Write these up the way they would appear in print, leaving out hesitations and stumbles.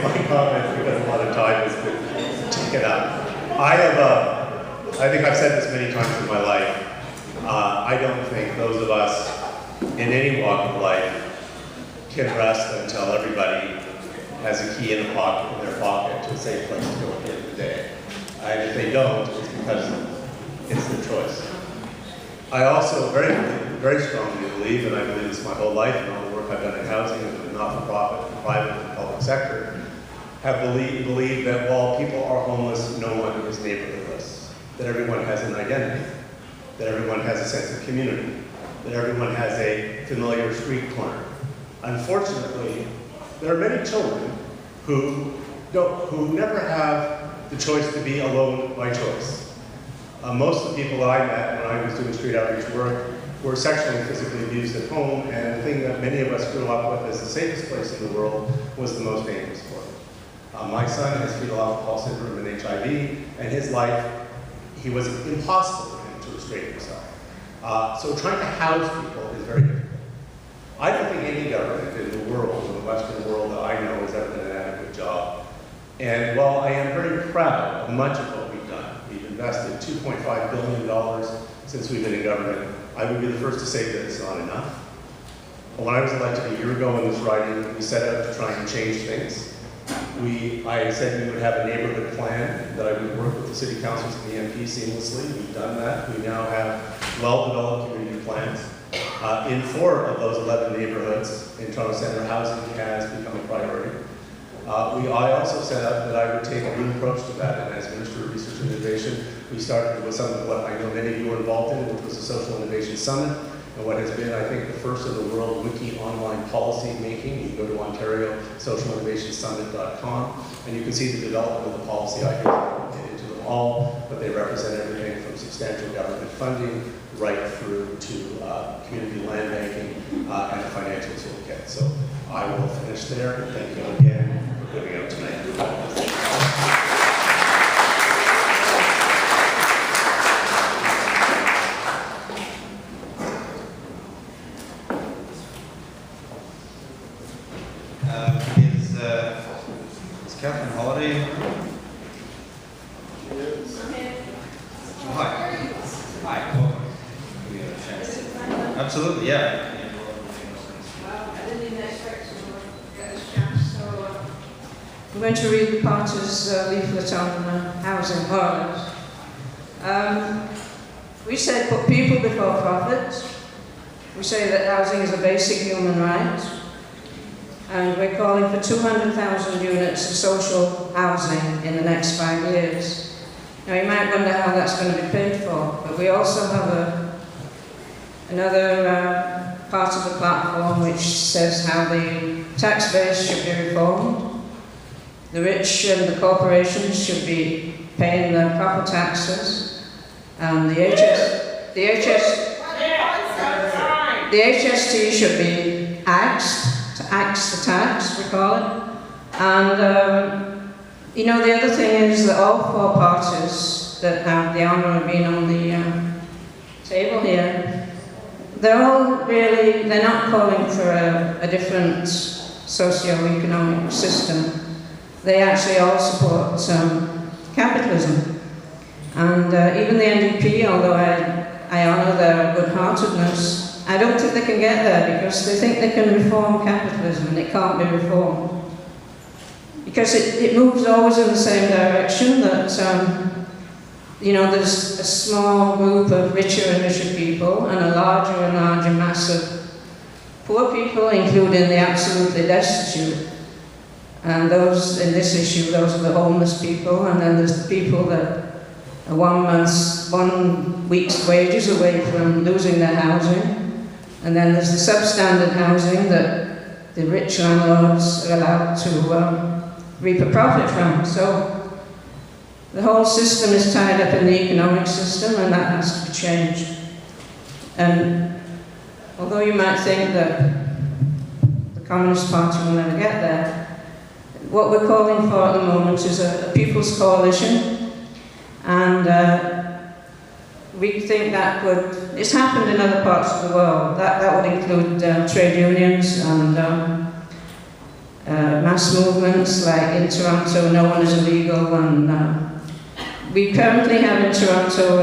my comments because a lot of time has been taken up. I think I've said this many times in my life. I don't think those of us in any walk of life can rest until everybody has a key in their pocket to a safe place to go at the end of the day. And if they don't, it's because it's their choice. I also very strongly believe, and I believe this my whole life and all the work I've done in housing and the not-for-profit, the private and public sector, have believed that while people are homeless, no one is neighborhoodless. That everyone has an identity, that everyone has a sense of community, that everyone has a familiar street corner. Unfortunately, there are many children who never have the choice to be alone by choice. Most of the people that I met when I was doing street outreach work were sexually and physically abused at home, and the thing that many of us grew up with as the safest place in the world was the most dangerous for them. My son has fetal alcohol syndrome and HIV, and his life, it was impossible for him to restrain himself. So trying to house people is very difficult. I don't think any government in the world, in the Western world that I know, has ever done an adequate job. And while I am very proud of much of what we've done, we've invested $2.5 billion since we've been in government, I would be the first to say that it's not enough. When I was elected a year ago in this riding, we set out to try and change things. I said we would have a neighborhood plan, that I would work with the city councils and the MPs seamlessly. We've done that. We now have well-developed community plans. In 4 of those 11 neighborhoods in Toronto Centre, housing has become a priority. I also set up that I would take a new approach to that, and as Minister of Research and Innovation, we started with some of what I know many of you were involved in, which was the Social Innovation Summit, and what has been, I think, the first in the world wiki online policy making. You can go to OntarioSocialInnovationSummit.com, and you can see the development of the policy ideas. I won't get into them all, but they represent everything from substantial government funding right through to community land banking and a financial toolkit. So I will finish there, and thank you again for coming out tonight. Is Catherine Holiday in the room? Hi. Hi, welcome. We have a chance. Absolutely, yeah. I didn't even expect to get this chance, so I'm going to read the party's leaflet on housing orders. We say put people before profit. We say that housing is a basic human right. And we're calling for 200,000 units of social housing in the next 5 years. Now you might wonder how that's going to be paid for, but we also have another part of the platform which says how the tax base should be reformed. The rich and the corporations should be paying their proper taxes, and the HST should be axed. To axe the tax, we call it. And, you know, the other thing is that all 4 parties that have the honour of being on the table here, they're not calling for a different socio-economic system. They actually all support capitalism. And even the NDP, although I honour their good-heartedness, I don't think they can get there because they think they can reform capitalism, and it can't be reformed. Because it moves always in the same direction, that, you know, there's a small group of richer and richer people and a larger and larger mass of poor people, including the absolutely destitute. And those, in this issue, those are the homeless people, and then there's the people that are 1 week's wages away from losing their housing. And then there's the substandard housing that the rich landlords are allowed to reap a profit from. So the whole system is tied up in the economic system, and that has to be changed. And although you might think that the Communist Party will never get there, what we're calling for at the moment is a people's coalition, and we think that it's happened in other parts of the world. That would include trade unions and mass movements, like in Toronto, no one is illegal, and we currently have in Toronto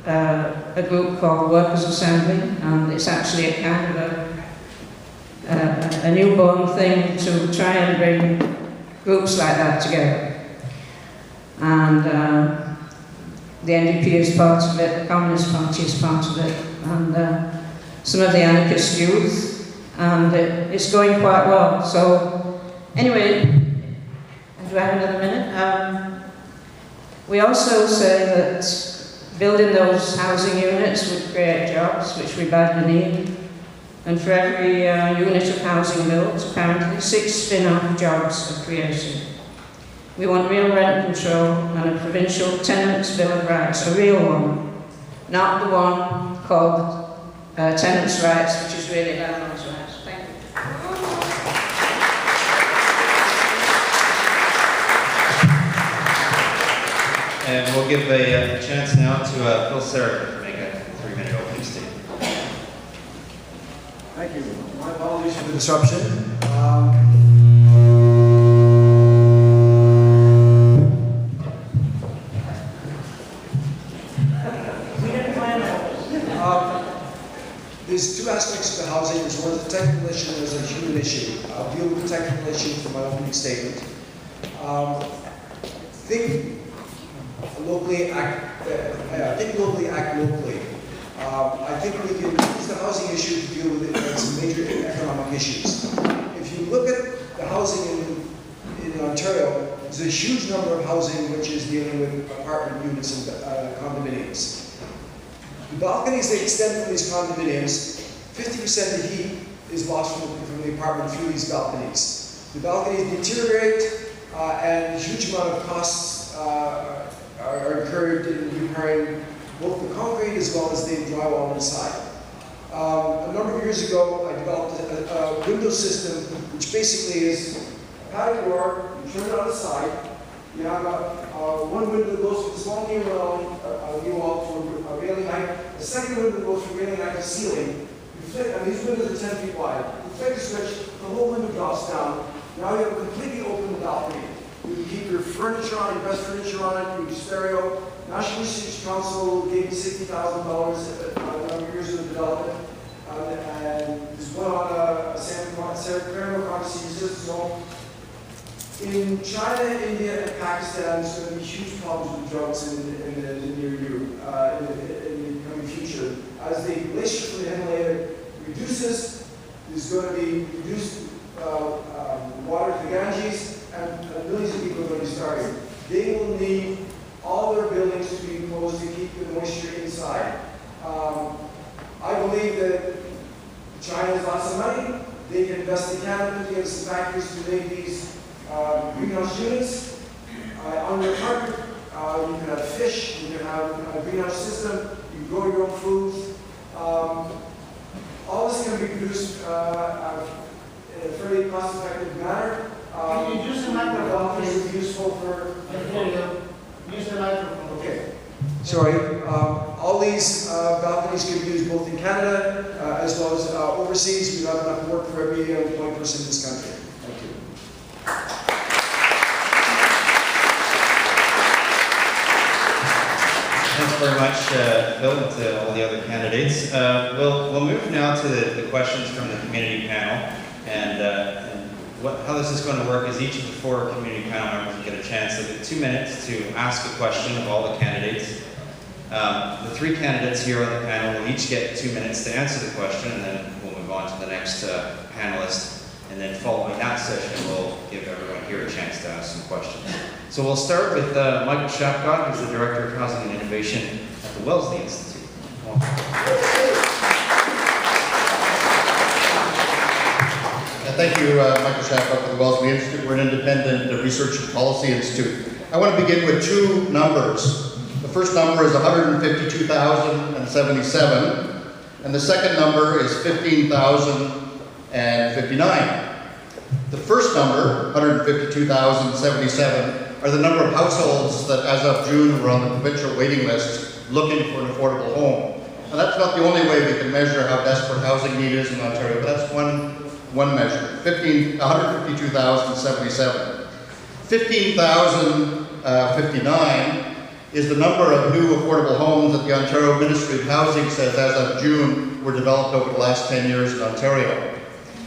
a group called Workers' Assembly, and it's actually a kind of a newborn thing to try and bring groups like that together. And the NDP is part of it, the Communist Party is part of it, and some of the anarchist youth, and it's going quite well. So, anyway, do I have another minute? We also say that building those housing units would create jobs, which we badly need. And for every unit of housing built, apparently 6 spin-off jobs are created. We want real rent control and a provincial tenants' bill of rights, a real one, not the one called tenants' rights, which is really landlords' rights. Thank you. And we'll give a chance now to Phil Serra to make a 3-minute opening statement. Thank you. My apologies for the disruption. There's 2 aspects to the housing. There's one the technical issue and there's a human issue. I'll deal with the technical issue for my opening statement. Think locally, act locally. I think we can use the housing issue to deal with it and some major economic issues. If you look at the housing in Ontario, there's a huge number of housing which is dealing with apartment units and condominiums. The balconies they extend from these condominiums, 50% of the heat is lost from the apartment through these balconies. The balconies deteriorate and a huge amount of costs are incurred in repairing both the concrete as well as the drywall inside. A number of years ago, I developed a window system which basically is a patio door, you turn it on the side, you have one window that goes from the small knee wall to a railing height, the second window goes from railing height to ceiling. You flick, and these windows are 10 feet wide. You flick a switch, the whole window drops down. Now you have a completely open balcony. You can keep your furniture on, your best furniture on it, your stereo. National Research Council gave me $60,000 a number of years of development. And there's one on Sarah Resistance Home. In China, India, and Pakistan, there's going to be huge problems with drugs in the near in the coming future. As the glacier from the Himalaya reduces, there's going to be reduced water to the Ganges, and millions of people are going to be starving. They will need all their buildings to be enclosed to keep the moisture inside. I believe that China has lots of money. They can invest in Canada, put together some factories to make these greenhouse units. On your carpet, you can have fish, you can have a greenhouse system, you can grow your own foods. All this can be produced in a fairly cost-effective manner. Can you use the microphone, please? Is useful for. Use the microphone. Okay. Sorry. All these balconies can be used both in Canada as well as overseas. We have enough work for every employed person in this country. Thank you. Thanks very much, Phil, and to all the other candidates. We'll move now to the questions from the community panel. And how this is going to work is each of the 4 community panel members will get a chance to get 2 minutes to ask a question of all the candidates. The 3 candidates here on the panel will each get 2 minutes to answer the question, and then we'll move on to the next panelist. And then following that session, we'll give everyone here a chance to ask some questions. So we'll start with Michael Shapcott, who's the Director of Housing and Innovation at the Wellesley Institute. Thank you, Michael Shapcott for the Wellesley Institute. We're an independent research and policy institute. I want to begin with 2 numbers. The first number is 152,077, and the second number is 15,059. The first number, 152,077, are the number of households that, as of June, were on the provincial waiting list looking for an affordable home. And that's not the only way we can measure how desperate housing need is in Ontario, but that's one one measure, 152,077. 15,059 is the number of new affordable homes that the Ontario Ministry of Housing says as of June were developed over the last 10 years in Ontario.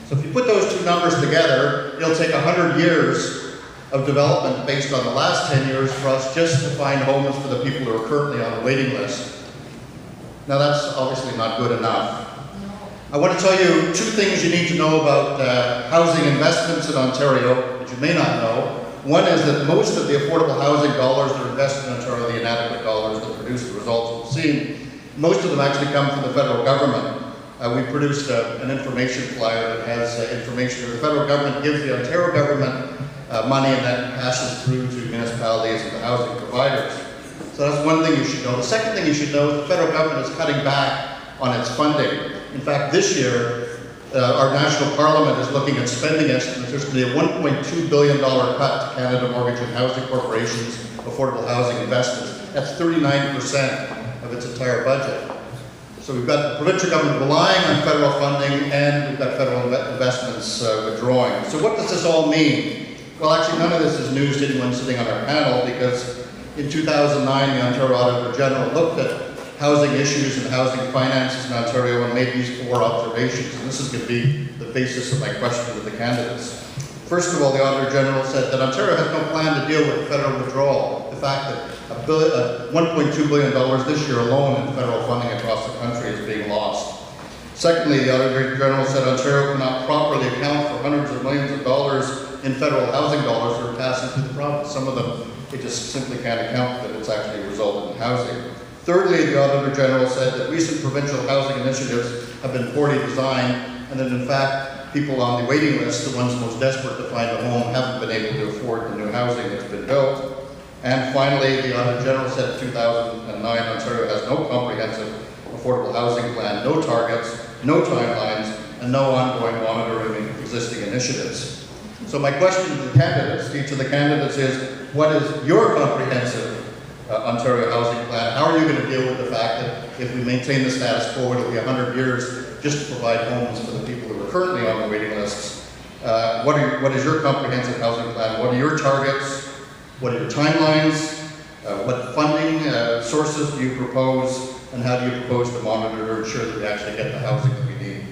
So if you put those two numbers together, it'll take 100 years of development based on the last 10 years for us just to find homes for the people who are currently on the waiting list. Now that's obviously not good enough. I want to tell you two things you need to know about housing investments in Ontario that you may not know. One is that most of the affordable housing dollars that are invested in Ontario, the inadequate dollars that produce the results we've seen, most of them actually come from the federal government. We produced an information flyer that has information. The federal government gives the Ontario government money, and that passes through to municipalities and the housing providers. So that's one thing you should know. The second thing you should know is the federal government is cutting back on its funding. In fact, this year, our national parliament is looking at spending estimates. There's going to be a $1.2 billion cut to Canada Mortgage and Housing Corporation's affordable housing investments. That's 39% of its entire budget. So we've got the provincial government relying on federal funding, and we've got federal investments withdrawing. So what does this all mean? Well, actually, none of this is news to anyone sitting on our panel, because in 2009, the Ontario Auditor General looked at housing issues and housing finances in Ontario and made these 4 observations. And this is going to be the basis of my question to the candidates. First of all, the Auditor General said that Ontario has no plan to deal with federal withdrawal. The fact that $1.2 billion this year alone in federal funding across the country is being lost. Secondly, the Auditor General said Ontario cannot properly account for hundreds of millions of dollars in federal housing dollars that are passing through the province. Some of them, it just simply can't account that it's actually resulted in housing. Thirdly, the Auditor General said that recent provincial housing initiatives have been poorly designed, and that in fact, people on the waiting list, the ones most desperate to find a home, haven't been able to afford the new housing that's been built. And finally, the Auditor General said in 2009, Ontario has no comprehensive affordable housing plan, no targets, no timelines, and no ongoing monitoring of existing initiatives. So my question to the candidates, each of the candidates, is what is your comprehensive Ontario housing plan? How are you going to deal with the fact that if we maintain the status quo, it'll be 100 years just to provide homes for the people who are currently on the waiting lists? What is your comprehensive housing plan? What are your targets? What are your timelines? What funding sources do you propose? And how do you propose to monitor to ensure that we actually get the housing that we need?